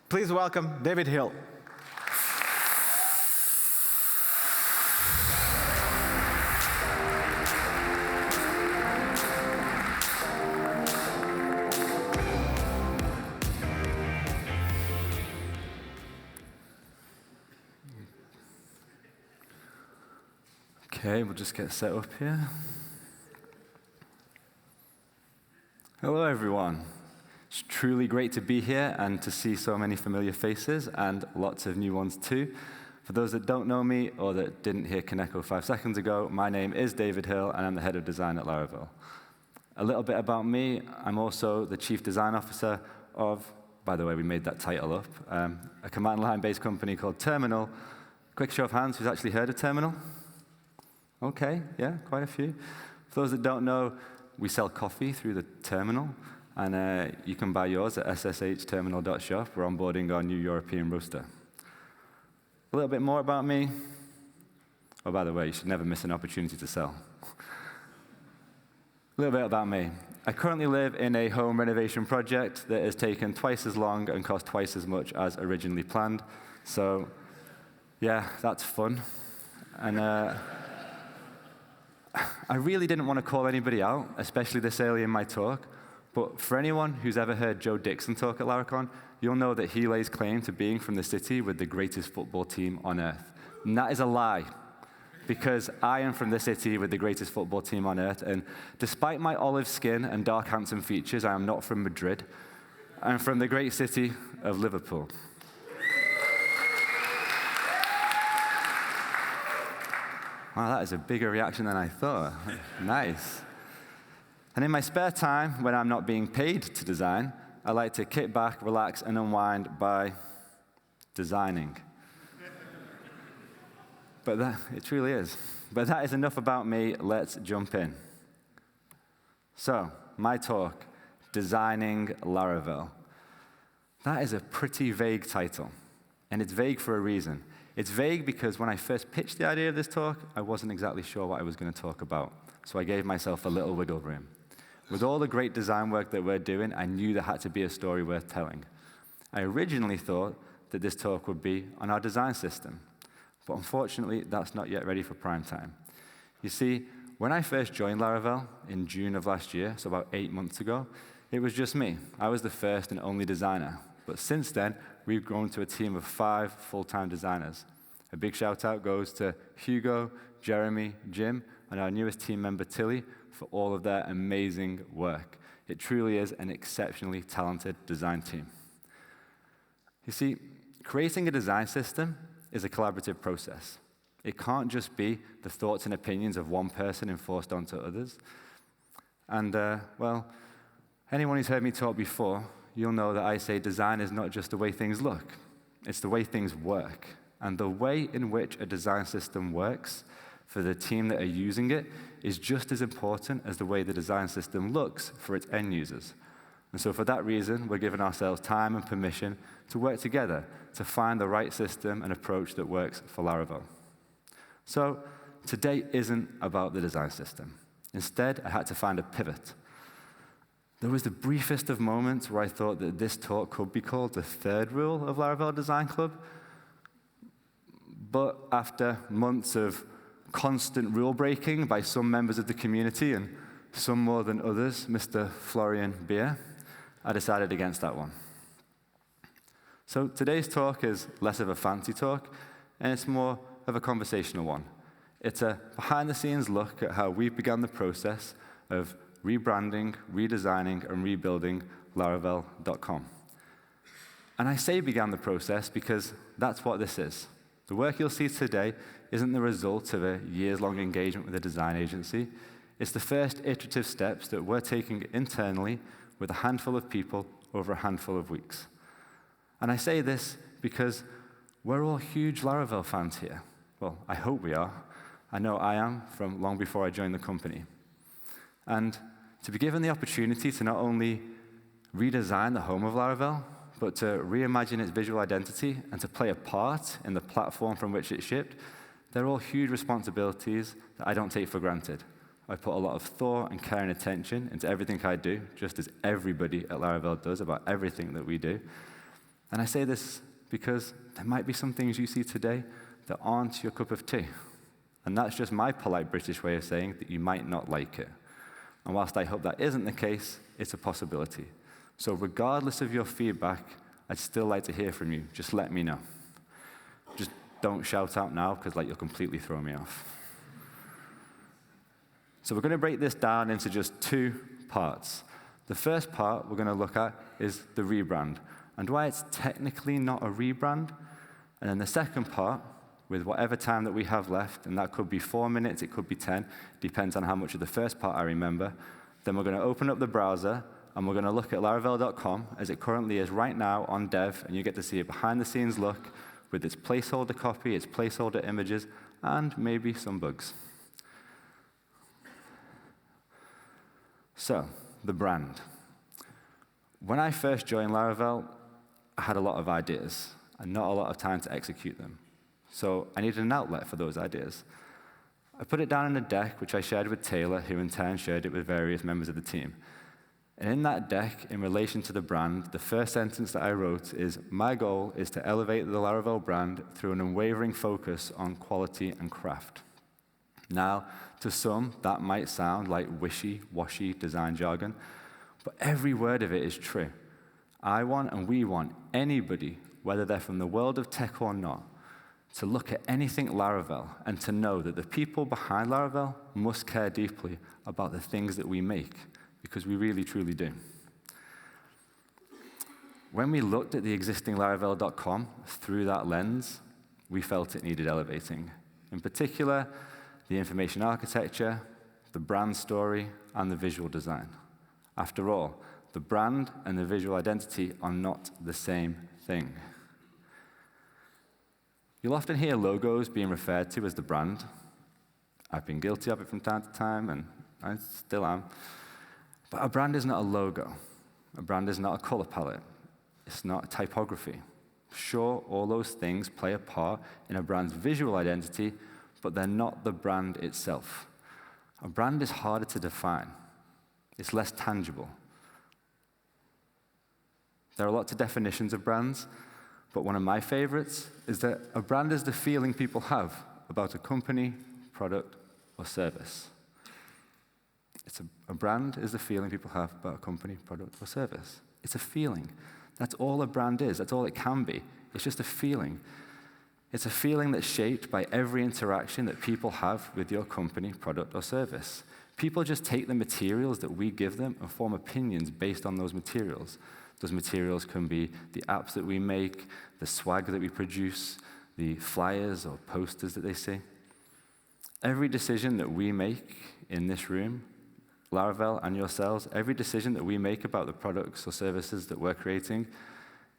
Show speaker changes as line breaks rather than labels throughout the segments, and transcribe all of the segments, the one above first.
Please welcome David Hill.
Okay, we'll just get set up here. Hello, everyone. It's truly great to be here and to see so many familiar faces and lots of new ones too. For those that don't know me or that didn't hear Kaneko 5 seconds ago, my name is David Hill and I'm the head of design at Laravel. A little bit about me, I'm also the chief design officer of, by the way, we made that title up, a command line-based company called Terminal. Quick show of hands, who's actually heard of Terminal? Okay, yeah, quite a few. For those that don't know, we sell coffee through the Terminal. And you can buy yours at sshterminal.shop. We're onboarding our new European roaster. A little bit more about me. Oh, by the way, you should never miss an opportunity to sell. A little bit about me. I currently live in a home renovation project that has taken twice as long and cost twice as much as originally planned. So, yeah, that's fun. And I really didn't want to call anybody out, especially this early in my talk. But for anyone who's ever heard Joe Dixon talk at LARACON, you'll know that he lays claim to being from the city with the greatest football team on earth. And that is a lie, because I am from the city with the greatest football team on earth. And despite my olive skin and dark, handsome features, I am not from Madrid. I'm from the great city of Liverpool. Wow, that is a bigger reaction than I thought. Nice. And in my spare time, when I'm not being paid to design, I like to kick back, relax, and unwind by designing. It truly is. But that is enough about me. Let's jump in. So, my talk, Designing Laravel. That is a pretty vague title, and it's vague for a reason. It's vague because when I first pitched the idea of this talk, I wasn't exactly sure what I was going to talk about, so I gave myself a little wiggle room. With all the great design work that we're doing, I knew there had to be a story worth telling. I originally thought that this talk would be on our design system, but unfortunately, that's not yet ready for prime time. You see, when I first joined Laravel in June of last year, so about 8 months ago, it was just me. I was the first and only designer. But since then, we've grown to a team of 5 full-time designers. A big shout-out goes to Hugo, Jeremy, Jim, and our newest team member, Tilly, for all of their amazing work. It truly is an exceptionally talented design team. You see, creating a design system is a collaborative process. It can't just be the thoughts and opinions of one person enforced onto others. And, well, anyone who's heard me talk before, you'll know that I say design is not just the way things look. It's the way things work. And the way in which a design system works for the team that are using it is just as important as the way the design system looks for its end users. And so for that reason, we're giving ourselves time and permission to work together to find the right system and approach that works for Laravel. So today isn't about the design system. Instead, I had to find a pivot. There was the briefest of moments where I thought that this talk could be called the third rule of Laravel Design Club. But after months of constant rule breaking by some members of the community and some more than others, Mr. Florian Beer, I decided against that one. So today's talk is less of a fancy talk, and it's more of a conversational one. It's a behind-the-scenes look at how we began the process of rebranding, redesigning, and rebuilding Laravel.com. And I say began the process because that's what this is. The work you'll see today isn't the result of a years-long engagement with a design agency. It's the first iterative steps that we're taking internally with a handful of people over a handful of weeks. And I say this because we're all huge Laravel fans here. Well, I hope we are. I know I am from long before I joined the company. And to be given the opportunity to not only redesign the home of Laravel, but to reimagine its visual identity and to play a part in the platform from which it shipped, they're all huge responsibilities that I don't take for granted. I put a lot of thought and care and attention into everything I do, just as everybody at Laravel does about everything that we do. And I say this because there might be some things you see today that aren't your cup of tea. And that's just my polite British way of saying that you might not like it. And whilst I hope that isn't the case, it's a possibility. So regardless of your feedback, I'd still like to hear from you. Just let me know. Just don't shout out now, because you'll completely throw me off. So we're going to break this down into just 2 parts. The first part we're going to look at is the rebrand, and why it's technically not a rebrand. And then the second part, with whatever time that we have left, and that could be 4 minutes, it could be 10, depends on how much of the first part I remember, then we're going to open up the browser, and we're going to look at laravel.com as it currently is right now on dev, and you get to see a behind-the-scenes look with its placeholder copy, its placeholder images, and maybe some bugs. So, the brand. When I first joined Laravel, I had a lot of ideas and not a lot of time to execute them. So I needed an outlet for those ideas. I put it down in a deck, which I shared with Taylor, who in turn shared it with various members of the team. And in that deck, in relation to the brand, the first sentence that I wrote is, my goal is to elevate the Laravel brand through an unwavering focus on quality and craft. Now, to some, that might sound like wishy-washy design jargon, but every word of it is true. I want and we want anybody, whether they're from the world of tech or not, to look at anything Laravel and to know that the people behind Laravel must care deeply about the things that we make, because we really, truly do. When we looked at the existing Laravel.com through that lens, we felt it needed elevating. In particular, the information architecture, the brand story, and the visual design. After all, the brand and the visual identity are not the same thing. You'll often hear logos being referred to as the brand. I've been guilty of it from time to time, and I still am. But a brand is not a logo. A brand is not a color palette. It's not a typography. Sure, all those things play a part in a brand's visual identity, but they're not the brand itself. A brand is harder to define. It's less tangible. There are lots of definitions of brands, but one of my favorites is that a brand is the feeling people have about a company, product, or service. A brand is the feeling people have about a company, product, or service. It's a feeling. That's all a brand is. That's all it can be. It's just a feeling. It's a feeling that's shaped by every interaction that people have with your company, product, or service. People just take the materials that we give them and form opinions based on those materials. Those materials can be the apps that we make, the swag that we produce, the flyers or posters that they see. Every decision that we make in this room, Laravel and yourselves, every decision that we make about the products or services that we're creating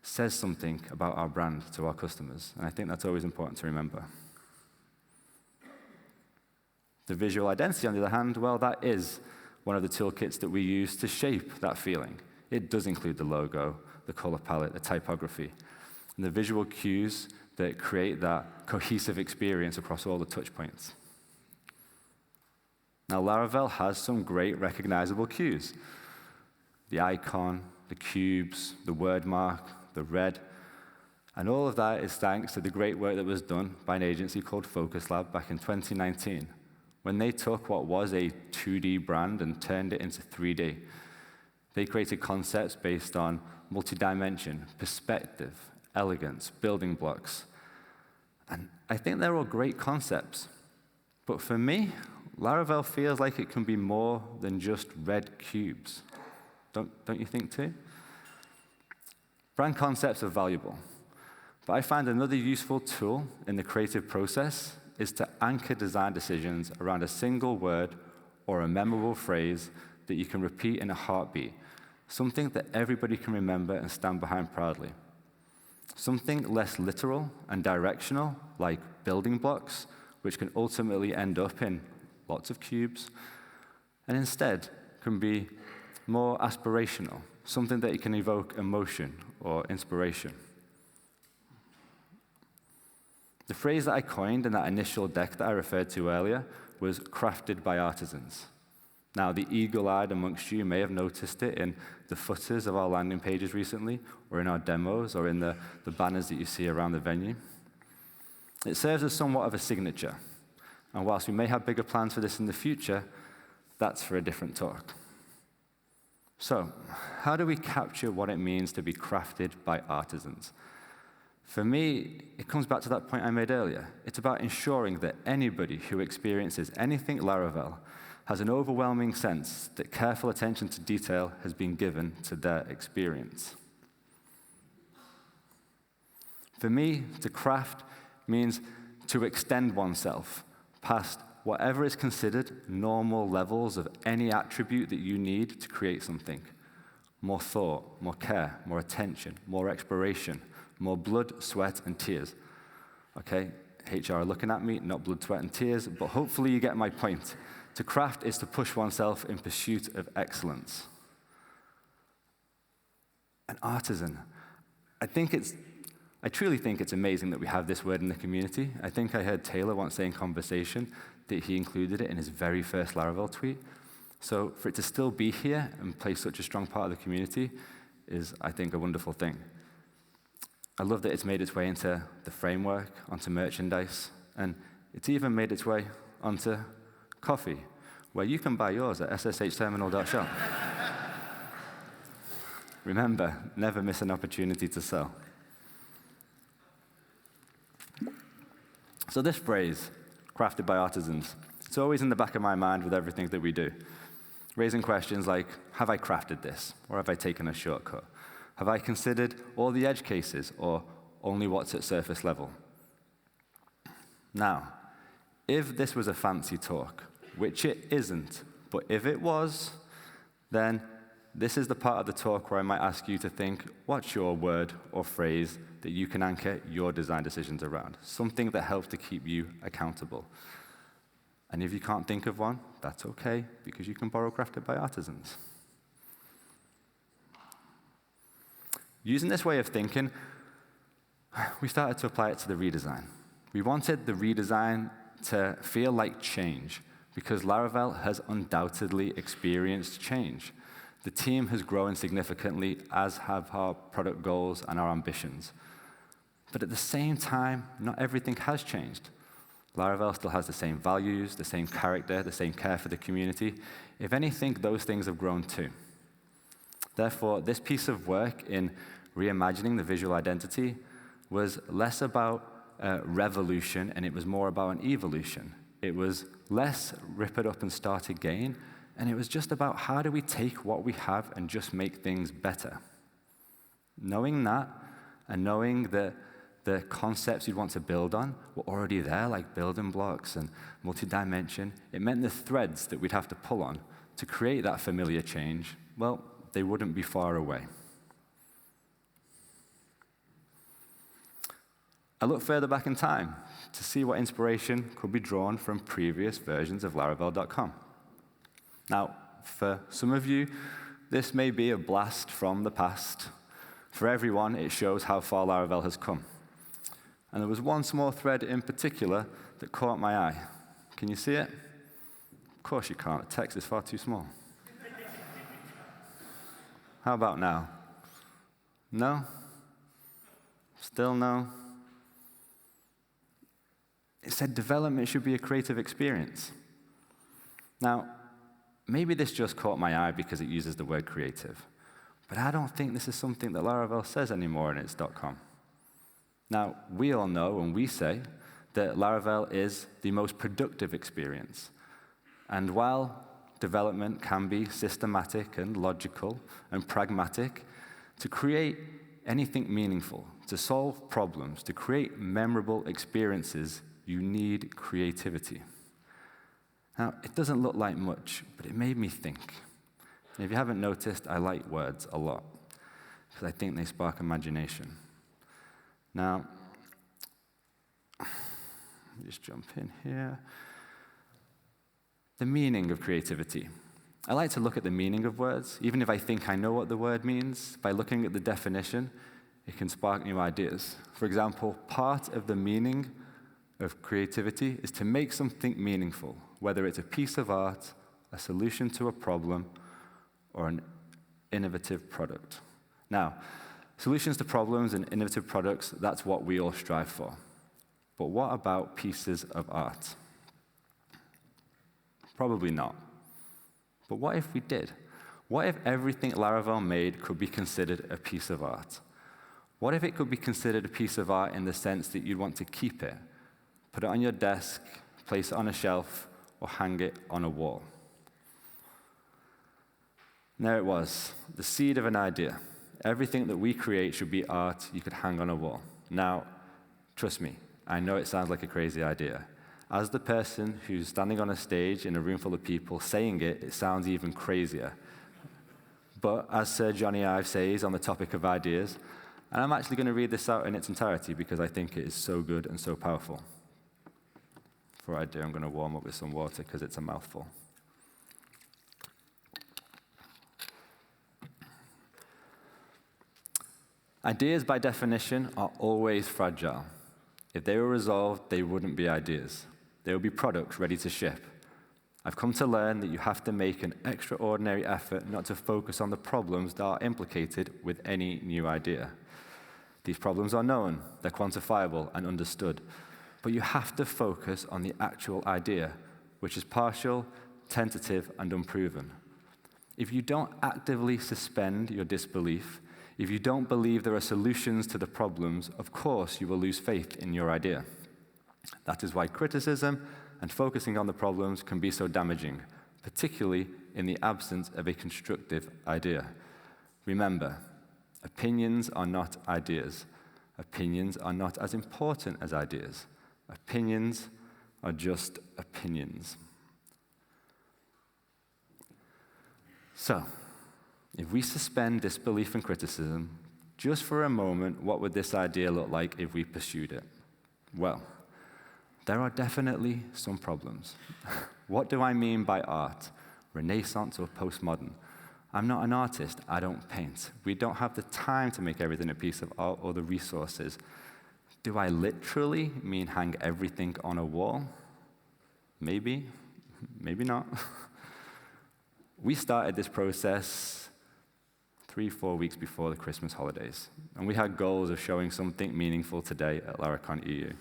says something about our brand to our customers, and I think that's always important to remember. The visual identity, on the other hand, well, that is one of the toolkits that we use to shape that feeling. It does include the logo, the color palette, the typography, and the visual cues that create that cohesive experience across all the touch points. Now, Laravel has some great recognizable cues. The icon, the cubes, the word mark, the red, and all of that is thanks to the great work that was done by an agency called Focus Lab back in 2019, when they took what was a 2D brand and turned it into 3D. They created concepts based on multi-dimension, perspective, elegance, building blocks. And I think they're all great concepts. But for me, Laravel feels like it can be more than just red cubes. Don't you think too? Brand concepts are valuable, but I find another useful tool in the creative process is to anchor design decisions around a single word or a memorable phrase that you can repeat in a heartbeat, something that everybody can remember and stand behind proudly. Something less literal and directional, like building blocks, which can ultimately end up in lots of cubes, and instead can be more aspirational, something that can evoke emotion or inspiration. The phrase that I coined in that initial deck that I referred to earlier was crafted by artisans. Now, the eagle-eyed amongst you may have noticed it in the footers of our landing pages recently, or in our demos, or in the banners that you see around the venue. It serves as somewhat of a signature. And whilst we may have bigger plans for this in the future, that's for a different talk. So, how do we capture what it means to be crafted by artisans? For me, it comes back to that point I made earlier. It's about ensuring that anybody who experiences anything Laravel has an overwhelming sense that careful attention to detail has been given to their experience. For me, to craft means to extend oneself past whatever is considered normal levels of any attribute that you need to create something. More thought, more care, more attention, more exploration, more blood, sweat, and tears. Okay, HR are looking at me, not blood, sweat, and tears, but hopefully you get my point. To craft is to push oneself in pursuit of excellence. An artisan. I truly think it's amazing that we have this word in the community. I think I heard Taylor once say in conversation that he included it in his very first Laravel tweet. So for it to still be here and play such a strong part of the community is, I think, a wonderful thing. I love that it's made its way into the framework, onto merchandise, and it's even made its way onto coffee, where you can buy yours at sshterminal.shop. Remember, never miss an opportunity to sell. So this phrase, crafted by artisans, it's always in the back of my mind with everything that we do. Raising questions like, have I crafted this? Or have I taken a shortcut? Have I considered all the edge cases, or only what's at surface level? Now, if this was a fancy talk, which it isn't, but if it was, then this is the part of the talk where I might ask you to think, what's your word or phrase that you can anchor your design decisions around? Something that helps to keep you accountable. And if you can't think of one, that's okay, because you can borrow crafted by artisans. Using this way of thinking, we started to apply it to the redesign. We wanted the redesign to feel like change, because Laravel has undoubtedly experienced change. The team has grown significantly, as have our product goals and our ambitions. But at the same time, not everything has changed. Laravel still has the same values, the same character, the same care for the community. If anything, those things have grown too. Therefore, this piece of work in reimagining the visual identity was less about revolution, and it was more about an evolution. It was less rip it up and start again, and it was just about how do we take what we have and just make things better. Knowing that, and knowing that the concepts you'd want to build on were already there, like building blocks and multi-dimension, it meant the threads that we'd have to pull on to create that familiar change, well, they wouldn't be far away. I looked further back in time to see what inspiration could be drawn from previous versions of Laravel.com. Now, for some of you, this may be a blast from the past. For everyone, it shows how far Laravel has come. And there was one small thread in particular that caught my eye. Can you see it? Of course you can't. The text is far too small. How about now? No? Still no? It said development should be a creative experience. Now, maybe this just caught my eye because it uses the word creative. But I don't think this is something that Laravel says anymore in its .com. Now, we all know, and we say, that Laravel is the most productive experience. And while development can be systematic and logical and pragmatic, to create anything meaningful, to solve problems, to create memorable experiences, you need creativity. Now, it doesn't look like much, but it made me think. And if you haven't noticed, I like words a lot, because I think they spark imagination. Now, let me just jump in here. The meaning of creativity. I like to look at the meaning of words. Even if I think I know what the word means, by looking at the definition, it can spark new ideas. For example, part of the meaning of creativity is to make something meaningful, whether it's a piece of art, a solution to a problem, or an innovative product. Now, solutions to problems and innovative products, that's what we all strive for. But what about pieces of art? Probably not. But what if we did? What if everything Laravel made could be considered a piece of art? What if it could be considered a piece of art in the sense that you'd want to keep it, put it on your desk, place it on a shelf, or hang it on a wall? And there it was, the seed of an idea. Everything that we create should be art you could hang on a wall. Now, trust me, I know it sounds like a crazy idea. As the person who's standing on a stage in a room full of people saying it, it sounds even crazier. But as Sir Johnny Ive says on the topic of ideas, and I'm actually going to read this out in its entirety because I think it is so good and so powerful. Before I do, I'm going to warm up with some water because it's a mouthful. Ideas, by definition, are always fragile. If they were resolved, they wouldn't be ideas. They would be products ready to ship. I've come to learn that you have to make an extraordinary effort not to focus on the problems that are implicated with any new idea. These problems are known, they're quantifiable and understood, but you have to focus on the actual idea, which is partial, tentative, and unproven. If you don't actively suspend your disbelief, if you don't believe there are solutions to the problems, of course you will lose faith in your idea. That is why criticism and focusing on the problems can be so damaging, particularly in the absence of a constructive idea. Remember, opinions are not ideas. Opinions are not as important as ideas. Opinions are just opinions. So, if we suspend disbelief and criticism, just for a moment, what would this idea look like if we pursued it? Well, there are definitely some problems. What do I mean by art? Renaissance or postmodern? I'm not an artist, I don't paint. We don't have the time to make everything a piece of art or the resources. Do I literally mean hang everything on a wall? Maybe, maybe not. We started this process 3-4 weeks before the Christmas holidays, and we had goals of showing something meaningful today at LARACON EU.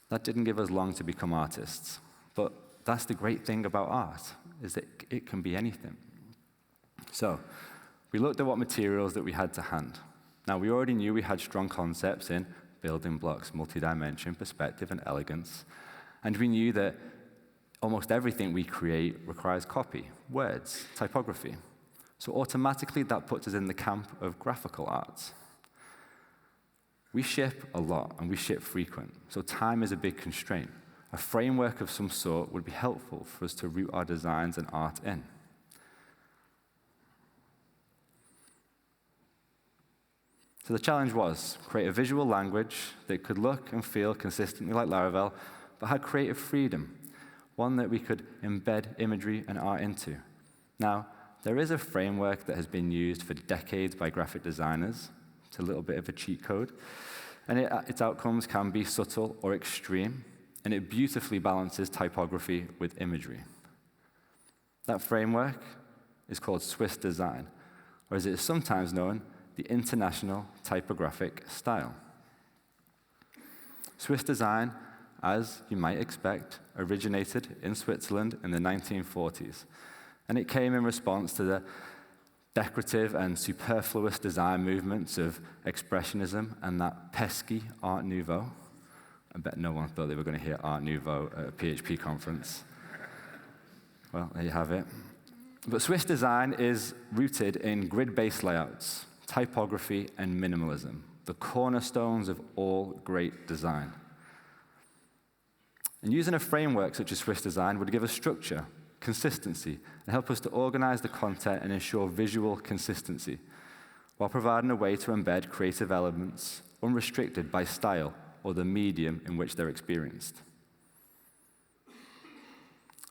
That didn't give us long to become artists, but that's the great thing about art, is that it can be anything. So, we looked at what materials that we had to hand. Now, we already knew we had strong concepts in building blocks, multi-dimension, perspective, and elegance, and we knew that almost everything we create requires copy, words, typography. So automatically, that puts us in the camp of graphical arts. We ship a lot, and we ship frequent, so time is a big constraint. A framework of some sort would be helpful for us to root our designs and art in. So the challenge was create a visual language that could look and feel consistently like Laravel, but had creative freedom, one that we could embed imagery and art into. Now, there is a framework that has been used for decades by graphic designers. It's a little bit of a cheat code, and its outcomes can be subtle or extreme, and it beautifully balances typography with imagery. That framework is called Swiss design, or as it is sometimes known, the International Typographic Style. Swiss design, as you might expect, originated in Switzerland in the 1940s, and it came in response to the decorative and superfluous design movements of Expressionism and that pesky Art Nouveau. I bet no one thought they were going to hear Art Nouveau at a PHP conference. Well, there you have it. But Swiss design is rooted in grid-based layouts, typography, and minimalism, the cornerstones of all great design. And using a framework such as Swiss design would give us structure, consistency, and help us to organize the content and ensure visual consistency, while providing a way to embed creative elements unrestricted by style or the medium in which they're experienced.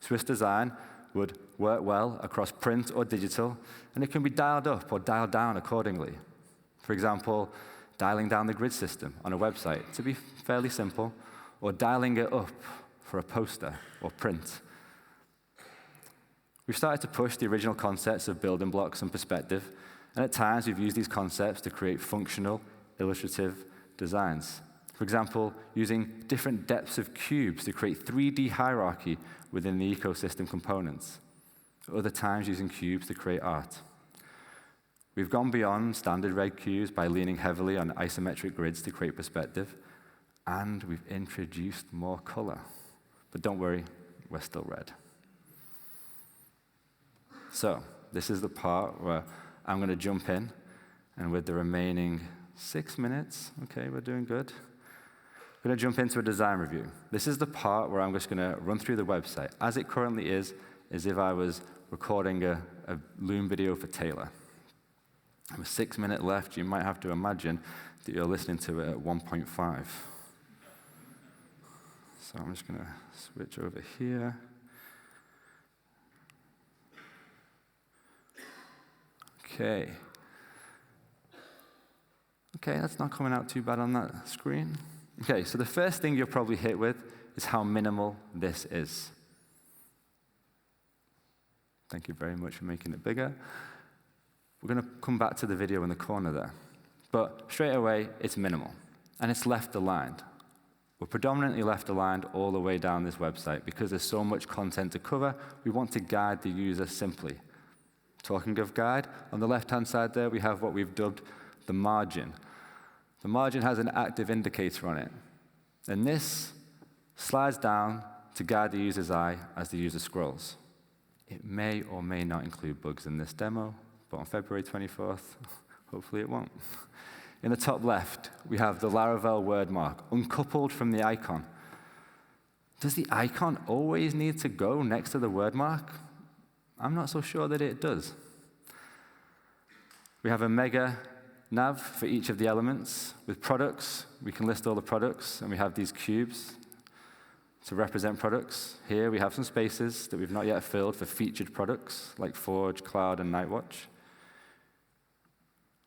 Swiss design would work well across print or digital, and it can be dialed up or dialed down accordingly. For example, dialing down the grid system on a website to be fairly simple, or dialing it up for a poster or print. We've started to push the original concepts of building blocks and perspective, and at times we've used these concepts to create functional, illustrative designs. For example, using different depths of cubes to create 3D hierarchy within the ecosystem components. At other times, using cubes to create art. We've gone beyond standard red cubes by leaning heavily on isometric grids to create perspective, and we've introduced more color. But don't worry, we're still red. So, this is the part where I'm going to jump in, and with the remaining 6 minutes, okay, we're doing good. We're going to jump into a design review. This is the part where I'm just going to run through the website. As it currently is as if I was recording a Loom video for Taylor. With 6 minutes left, you might have to imagine that you're listening to it at 1.5. So I'm just going to switch over here. Okay. Okay, that's not coming out too bad on that screen. Okay, so the first thing you'll probably hit with is how minimal this is. Thank you very much for making it bigger. We're going to come back to the video in the corner there. But straight away, it's minimal, and it's left aligned. We're predominantly left aligned all the way down this website because there's so much content to cover. We want to guide the user simply. Talking of guide, on the left-hand side there, we have what we've dubbed the margin. The margin has an active indicator on it, and this slides down to guide the user's eye as the user scrolls. It may or may not include bugs in this demo, but on February 24th, hopefully it won't. In the top left, we have the Laravel word mark, uncoupled from the icon. Does the icon always need to go next to the word mark? I'm not so sure that it does. We have a mega nav for each of the elements. With products, we can list all the products, and we have these cubes to represent products. Here we have some spaces that we've not yet filled for featured products, like Forge, Cloud, and Nightwatch.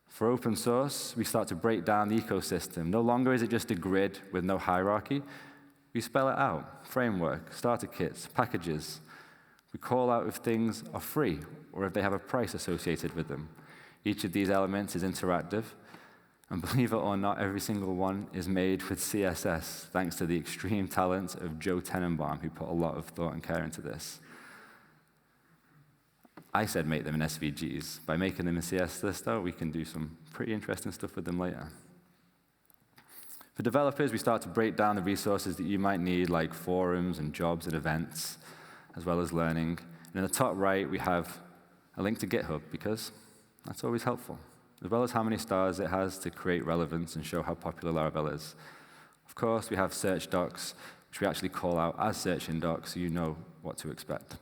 For open source, we start to break down the ecosystem. No longer is it just a grid with no hierarchy. We spell it out. Framework, starter kits, packages. We call out if things are free or if they have a price associated with them. Each of these elements is interactive. And believe it or not, every single one is made with CSS, thanks to the extreme talent of Joe Tenenbaum, who put a lot of thought and care into this. I said make them in SVGs. By making them in CSS, though, we can do some pretty interesting stuff with them later. For developers, we start to break down the resources that you might need, like forums and jobs and events, as well as learning. And in the top right, we have a link to GitHub, because that's always helpful, as well as how many stars it has to create relevance and show how popular Laravel is. Of course, we have search docs, which we actually call out as searching docs, so you know what to expect.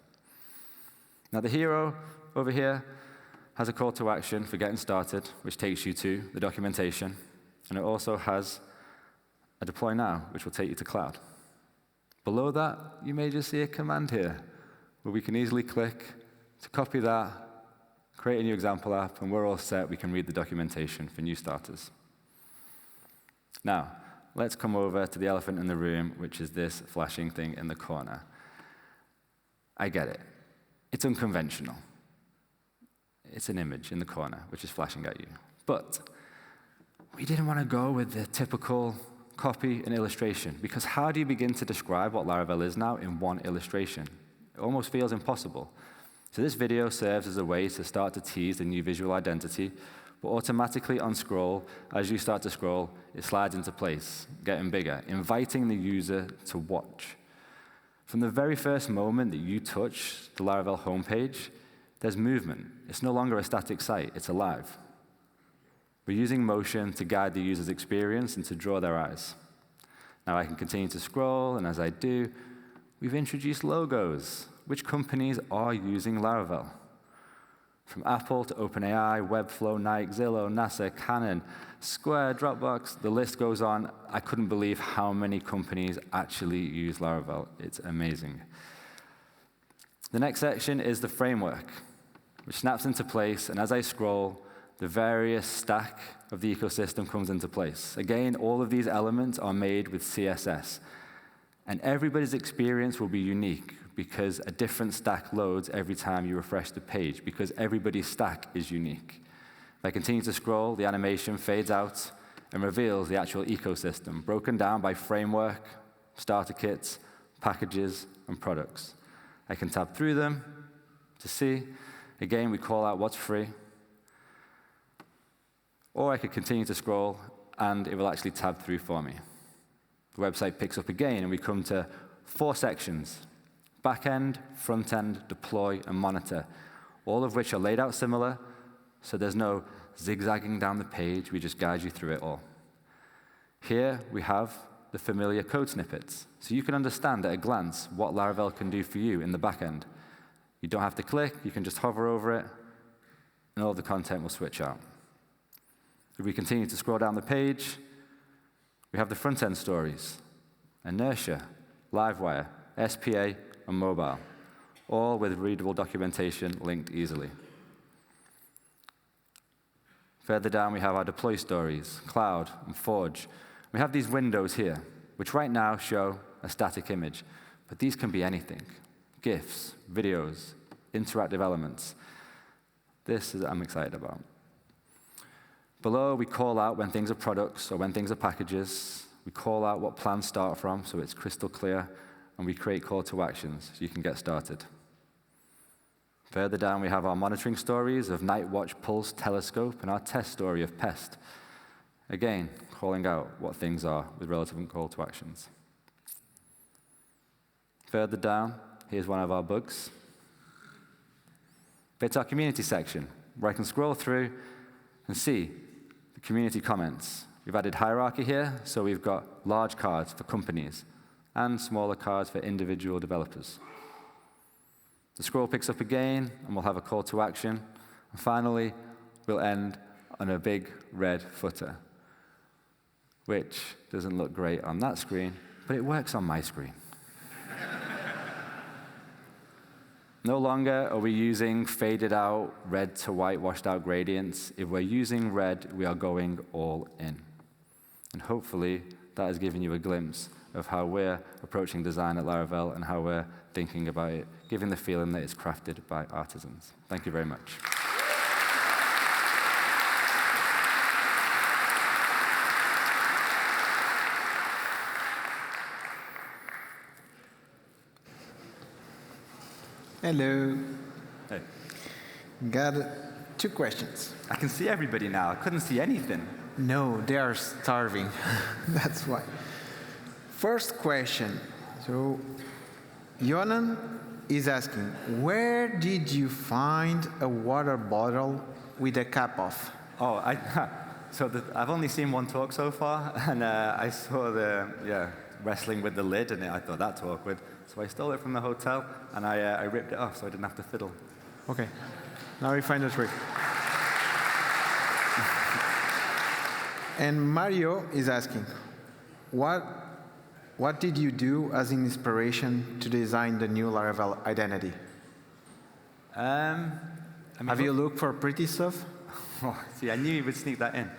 Now, the hero over here has a call to action for getting started, which takes you to the documentation, and it also has a deploy now, which will take you to cloud. Below that, you may just see a command here, where we can easily click to copy that, create a new example app, and we're all set. We can read the documentation for new starters. Now, let's come over to the elephant in the room, which is this flashing thing in the corner. I get it. It's unconventional. It's an image in the corner, which is flashing at you. But we didn't want to go with the typical copy and illustration, because how do you begin to describe what Laravel is now in one illustration? It almost feels impossible. So this video serves as a way to start to tease the new visual identity, but automatically on scroll, as you start to scroll, it slides into place, getting bigger, inviting the user to watch. From the very first moment that you touch the Laravel homepage, there's movement. It's no longer a static site, it's alive. We're using motion to guide the user's experience and to draw their eyes. Now I can continue to scroll, and as I do, we've introduced logos. Which companies are using Laravel? From Apple to OpenAI, Webflow, Nike, Zillow, NASA, Canon, Square, Dropbox, the list goes on. I couldn't believe how many companies actually use Laravel. It's amazing. The next section is the framework, which snaps into place, and as I scroll, the various stack of the ecosystem comes into place. Again, all of these elements are made with CSS, and everybody's experience will be unique because a different stack loads every time you refresh the page, because everybody's stack is unique. If I continue to scroll, the animation fades out and reveals the actual ecosystem, broken down by framework, starter kits, packages, and products. I can tab through them to see. Again, we call out what's free. Or I could continue to scroll, and it will actually tab through for me. The website picks up again, and we come to 4 sections: backend, front-end, deploy, and monitor, all of which are laid out similar, so there's no zigzagging down the page. We just guide you through it all. Here we have the familiar code snippets, so you can understand at a glance what Laravel can do for you in the backend. You don't have to click, you can just hover over it, and all of the content will switch out. If we continue to scroll down the page, we have the front-end stories: Inertia, Livewire, SPA, and mobile, all with readable documentation linked easily. Further down, we have our deploy stories, Cloud, and Forge. We have these windows here, which right now show a static image, but these can be anything: GIFs, videos, interactive elements. This is what I'm excited about. Below, we call out when things are products or when things are packages. We call out what plans start from, so it's crystal clear, and we create call to actions so you can get started. Further down, we have our monitoring stories of Night Watch, Pulse, Telescope, and our test story of Pest. Again, calling out what things are with relevant call to actions. Further down, here's one of our bugs. It's our community section, where I can scroll through and see the community comments. We've added hierarchy here, so we've got large cards for companies and smaller cards for individual developers. The scroll picks up again, and we'll have a call to action. And finally, we'll end on a big red footer, which doesn't look great on that screen, but it works on my screen. No longer are we using faded out, red to white, washed out gradients. If we're using red, we are going all in. And hopefully, that has given you a glimpse of how we're approaching design at Laravel and how we're thinking about it, giving the feeling that it's crafted by artisans. Thank you very much.
Hello.
Hey.
Got 2 questions.
I can see everybody now. I couldn't see anything.
No, they are starving. That's why. First question. So, Yonan is asking, where did you find a water bottle with a cap off?
Oh, I've only seen one talk so far, and I saw wrestling with the lid, and I thought that's awkward. So I stole it from the hotel, and I ripped it off so I didn't have to fiddle.
Okay. Now we find the trick. And Mario is asking, what did you do as an inspiration to design the new Laravel identity? Have you looked for pretty stuff?
Oh, see, I knew you would sneak that in.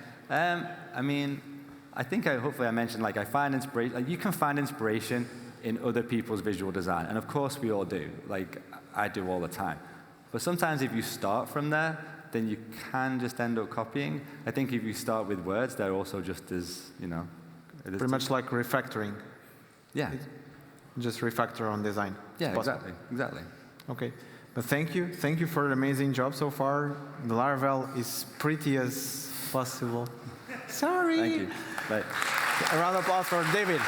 I think hopefully I mentioned, I find inspiration. You can find inspiration in other people's visual design, and of course we all do. I do all the time. But sometimes if you start from there, then you can just end up copying. I think if you start with words, they're also just as,
Pretty much like refactoring.
Yeah.
Just refactor on design.
Yeah, exactly.
Okay. But thank you. Thank you for the amazing job so far. The Laravel is pretty as possible. Sorry.
Thank you. Bye.
A round of applause for David.